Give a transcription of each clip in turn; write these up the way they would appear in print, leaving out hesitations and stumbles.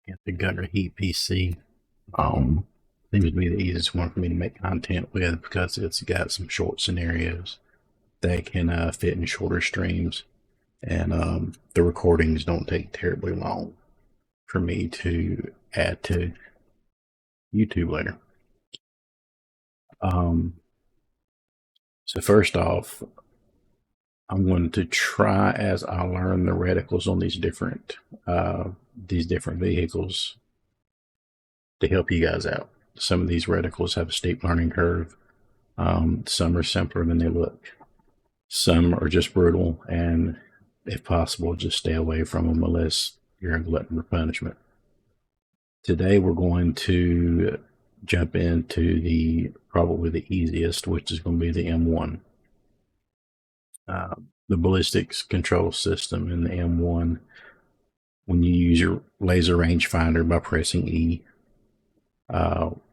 Get the Gunner Heat PC. Um, Seems to be the easiest one for me to make content with because it's got some short scenarios that can fit in shorter streams, and the recordings don't take terribly long for me to add to YouTube later. Um, so first off, I'm going to try as I learn the reticles on these different vehicles to help you guys out. Some of these reticles have a steep learning curve. Some are simpler than they look. Some are just brutal, and if possible, just stay away from them unless you're a glutton for punishment. Today, we're going to jump into probably the easiest, which is going to be the M1. The ballistics control system in the M1, when you use your laser rangefinder by pressing E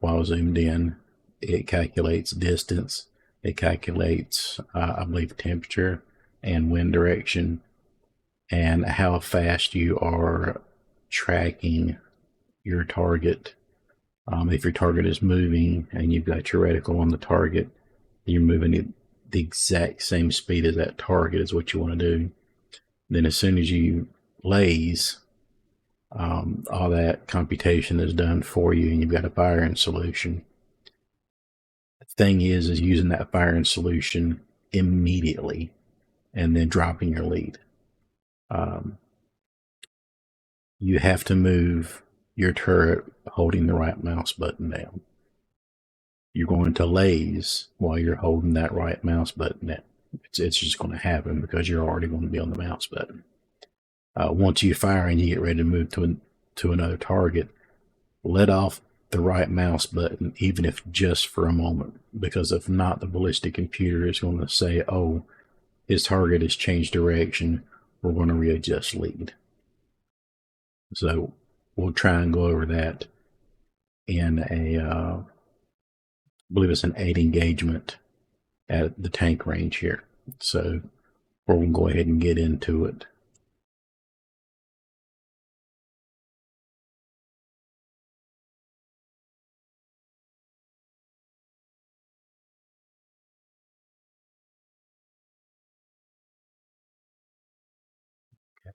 while zoomed in, it calculates distance, it calculates, I believe, temperature and wind direction, and how fast you are tracking your target. If your target is moving and you've got your reticle on the target, you're moving at the exact same speed as that target is what you want to do. Then as soon as you laze, all that computation is done for you, and you've got a firing solution. The thing is using that firing solution immediately and then dropping your lead. You have to move your turret holding the right mouse button down. You're going to laze while you're holding that right mouse button down. It's just going to happen because you're already going to be on the mouse button. Once you fire and you get ready to move to another target, let off the right mouse button, even if just for a moment, because if not, the ballistic computer is going to say, oh, his target has changed direction, we're going to readjust lead. So we'll try and go over that in I believe it's an 8 engagement at the tank range here. So we'll go ahead and get into it.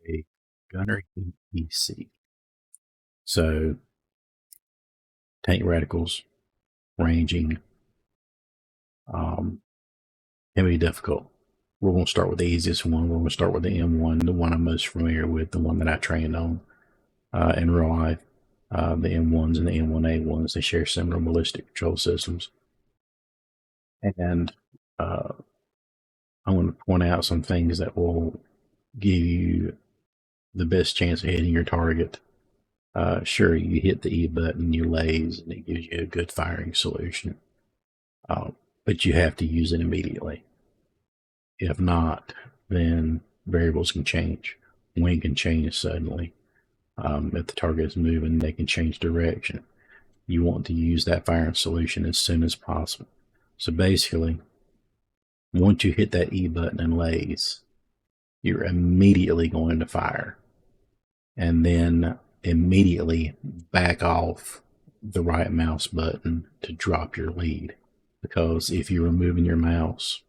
Okay, Gunner EPC. So tank reticles, ranging, can be difficult. We're going to start with the easiest one. We're going to start with the M1, the one I'm most familiar with, the one that I trained on in real life. The M1s and the M1A1s, they share similar ballistic control systems. And I'm going to point out some things that will give you the best chance of hitting your target. Sure, you hit the E button, you laze, and it gives you a good firing solution. But you have to use it immediately. If not, then variables can change. Wind can change suddenly. If the target is moving, they can change direction. You want to use that firing solution as soon as possible. So basically, once you hit that E button and laze, you're immediately going to fire. And then immediately back off the right mouse button to drop your lead. Because if you're moving your mouse,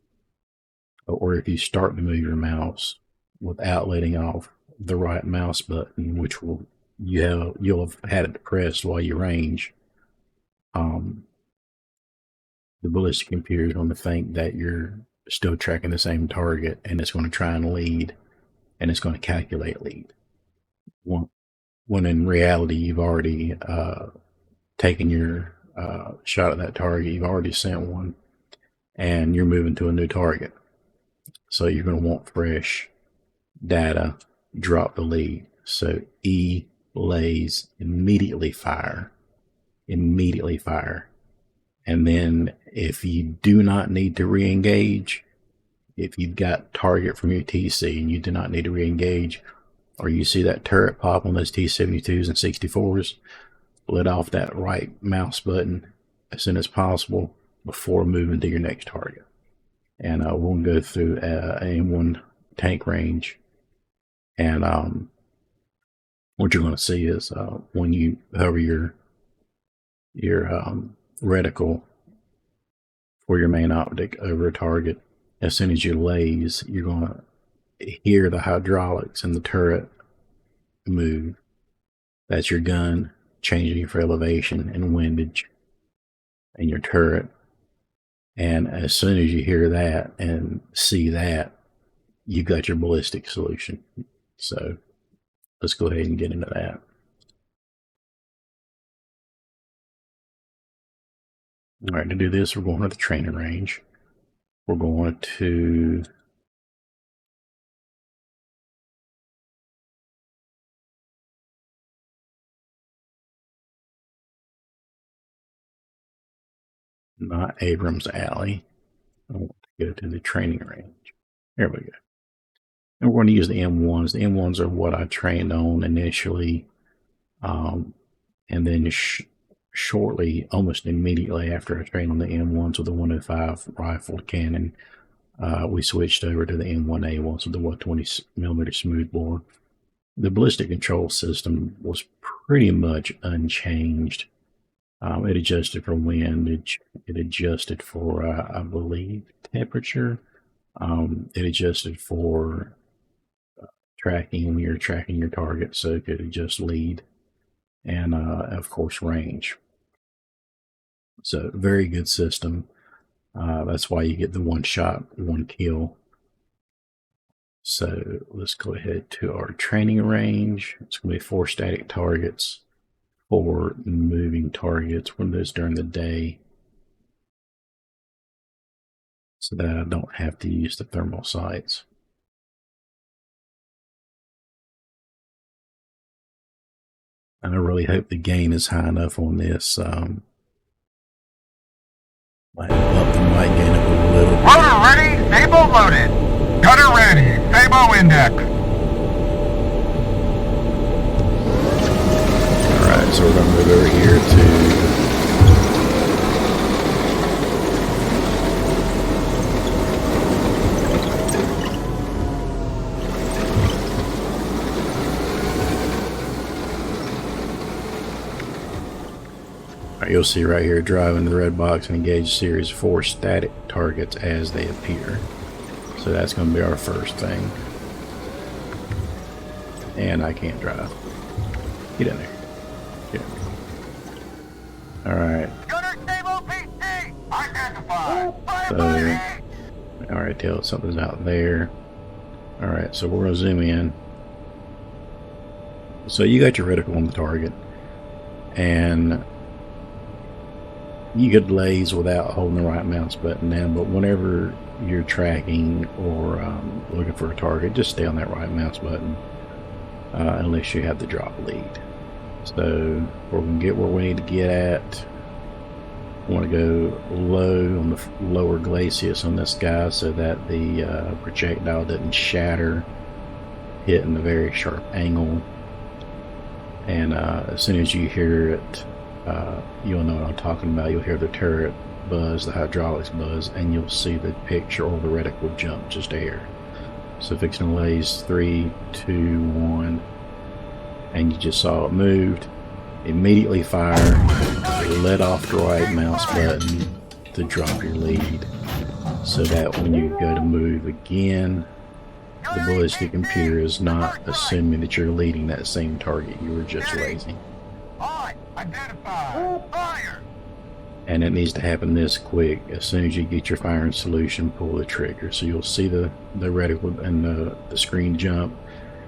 or if you start to move your mouse without letting off the right mouse button, which you'll have had it pressed while you range, the ballistic computer is going to think that you're still tracking the same target, and it's going to try and lead, and it's going to calculate lead. When in reality, you've already taken your shot at that target, you've already sent one, and you're moving to a new target. So you're going to want fresh data, drop the lead. So E, laze, immediately fire. And then if you do not need to re-engage, if you've got target from your TC and you do not need to re-engage, or you see that turret pop on those T-72s and 64s, let off that right mouse button as soon as possible before moving to your next target. And we'll go through a M1 tank range, and what you're going to see is when you hover your reticle for your main optic over a target, as soon as you laze, you're going to hear the hydraulics in the turret move. That's your gun changing for elevation and windage and your turret. And as soon as you hear that and see that, you got your ballistic solution. So let's go ahead and get into that. All right, to do this, we're going to the training range. We're going to not Abrams Alley. I want to go to the training range. There we go. And we're going to use the M1s. The M1s are what I trained on initially. And then shortly, almost immediately after I trained on the M1s with the 105 rifled cannon, we switched over to the M1A ones with the 120 millimeter smoothbore. The ballistic control system was pretty much unchanged. It adjusted for windage. It adjusted for, I believe, temperature. It adjusted for tracking when you're tracking your target, so it could adjust lead and, of course, range. So, very good system. That's why you get the one shot, one kill. So let's go ahead to our training range. It's going to be 4 static targets, 4 moving targets, one of those during the day, so that I don't have to use the thermal sights. And I really hope the gain is high enough on this. Might up the mic gain up a little bit. Rotor ready, Sable loaded. Gunner ready, Sable index. Alright, so we're going to move over here to you'll see right here, drive into the red box and engage series 4 static targets as they appear. So that's going to be our first thing. And I can't drive. Get in there. Get in there. Alright. Gunner Sable PT. Identified. So, alright, tell us something's out there. Alright, so we're going to zoom in. So you got your reticle on the target. And you could laze without holding the right mouse button down, but whenever you're tracking or looking for a target, just stay on that right mouse button unless you have the drop lead. So we're going to get where we need to get at. We want to go low on the lower glacis on this guy so that the projectile doesn't shatter, hitting the very sharp angle. And as soon as you hear it, you'll know what I'm talking about. You'll hear the turret buzz, the hydraulics buzz, and you'll see the picture or the reticle jump just air. So fixing to laze 3, 2, 1, and you just saw it moved. Immediately fire, let off the right mouse button to drop your lead, so that when you go to move again, the ballistic computer is not assuming that you're leading that same target you were just lazing. Identified. Fire. And it needs to happen this quick. As soon as you get your firing solution, pull the trigger. So you'll see the reticle and the screen jump,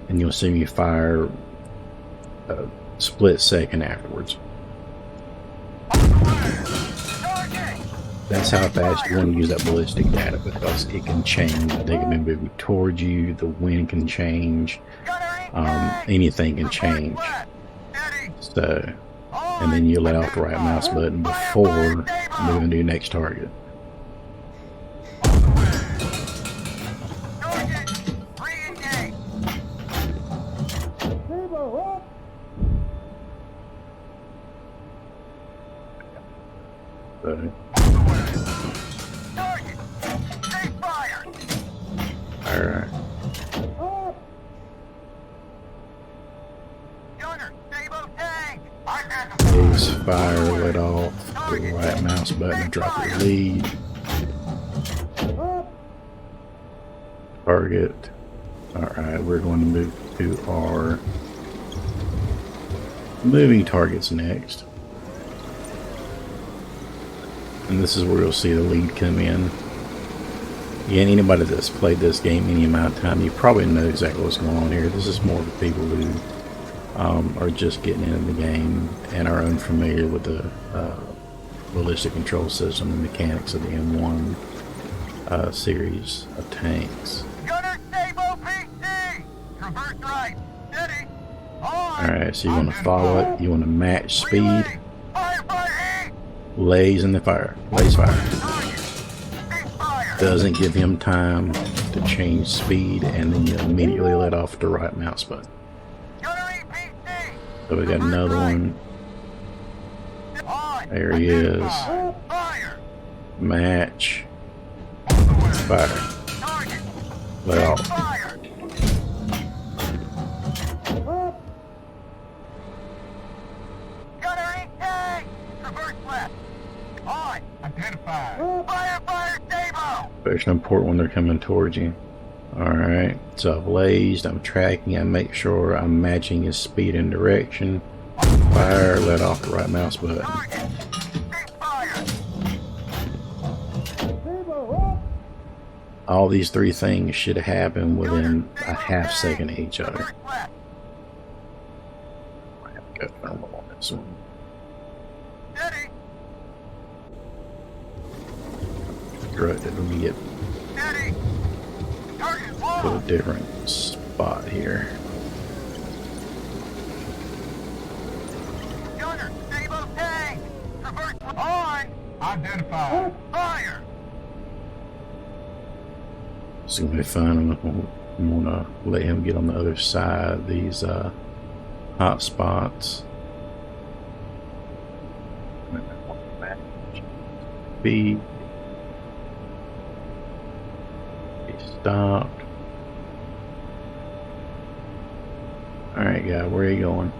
and you'll see me fire a split second afterwards. That's how fast you want to use that ballistic data, because it can change. They can be moving towards you, the wind can change, anything can change. So, and then you let off the right mouse button before moving to your next target. So, alright. fire, let off the right mouse button to drop your lead. Target. Alright, we're going to move to our moving targets next. And this is where you'll see the lead come in. Again, anybody that's played this game any amount of time, you probably know exactly what's going on here. This is more for people who are just getting into the game and are unfamiliar with the ballistic control system and mechanics of the M1 series of tanks. Alright, so you want to follow it, you want to match speed, lays in the fire, lays fire. Doesn't give him time to change speed, and then you immediately let off the right mouse button. So we got another one. There he is. Match. Fire. Let off. Especially important when they're coming towards you. Alright, so I've lazed, I'm tracking, I make sure I'm matching his speed and direction. Fire, let off the right mouse button. All these three things should happen within a half second of each other. I have to go thermal on this one. Let me get to a different spot here. Identified. Fire. It's gonna be fun. I'm gonna let him get on the other side of these hot spots. Speed. Stopped. Alright, guy, where are you going?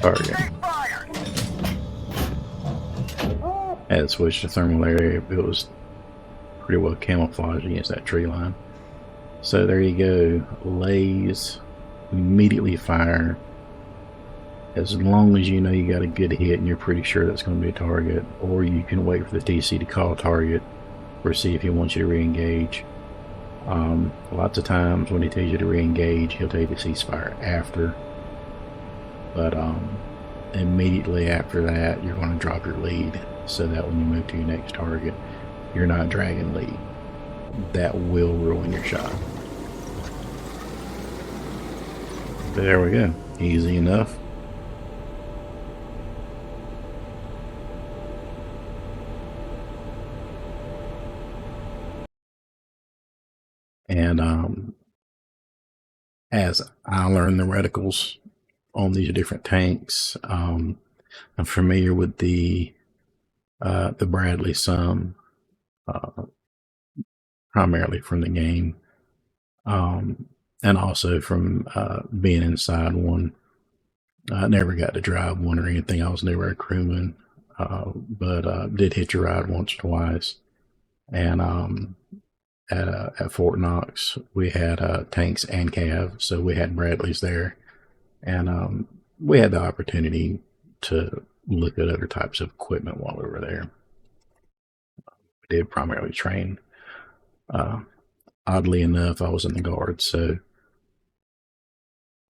Target. I had switched to thermal area, but it was pretty well camouflaged against that tree line. So there you go. Lays, immediately fire. As long as you know you got a good hit and you're pretty sure that's going to be a target, or you can wait for the TC to call target or see if he wants you to re-engage. Lots of times when he tells you to re-engage, he'll tell you to cease fire after. But immediately after that, you're going to drop your lead so that when you move to your next target, you're not dragging lead. That will ruin your shot. But there we go. Easy enough. And as I learned the reticles on these different tanks, I'm familiar with the Bradley some, primarily from the game, and also from being inside one. I never got to drive one or anything. I was never a crewman, but did hitch a ride once or twice. And at Fort Knox, we had tanks and cav, so we had Bradleys there, and we had the opportunity to look at other types of equipment while we were there. We did primarily train. Oddly enough, I was in the Guard, so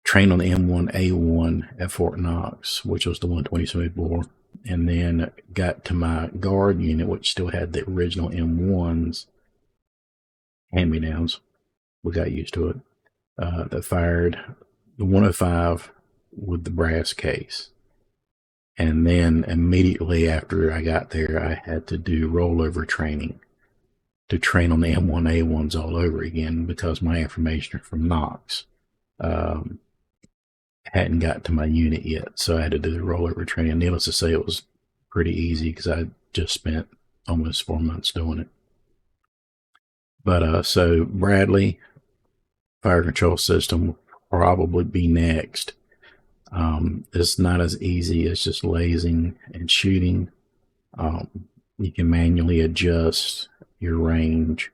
trained on the M1A1 at Fort Knox, which was the 120 smoothbore, and then got to my Guard unit, which still had the original M1s hand-me-downs. We got used to it. That fired the 105 with the brass case. And then immediately after I got there, I had to do rollover training. to train on the M1A1s all over again because my information from Knox um, hadn't got to my unit yet. So I had to do the rollover training. Needless to say, it was pretty easy because I just spent almost 4 months doing it. But so Bradley fire control system will probably be next. It's not as easy as just lasing and shooting. Um, you can manually adjust your range,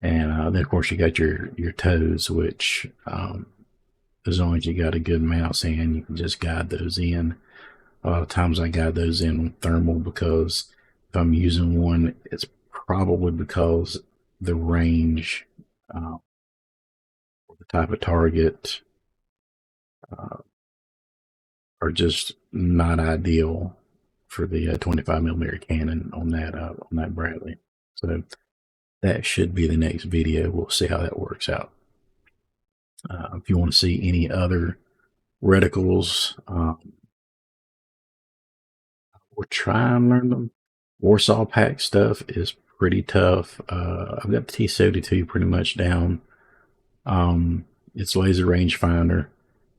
and then of course you got your toes, which as long as you got a good mouse hand, you can just guide those in. A lot of times I guide those in with thermal because if I'm using one, it's probably because the range, the type of target, uh, are just not ideal for the 25 millimeter cannon on that Bradley. So that should be the next video. We'll see how that works out. If you want to see any other reticles, or try and learn them. Warsaw Pack stuff is pretty tough. I've got the T-72 pretty much down. It's laser rangefinder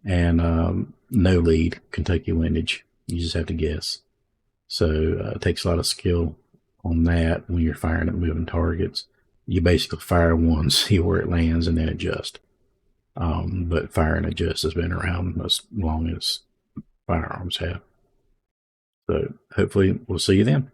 and no lead Kentucky windage. You just have to guess. So it takes a lot of skill on that when you're firing at moving targets. You basically fire once, see where it lands, and then adjust. But fire and adjust has been around as long as firearms have. So hopefully we'll see you then.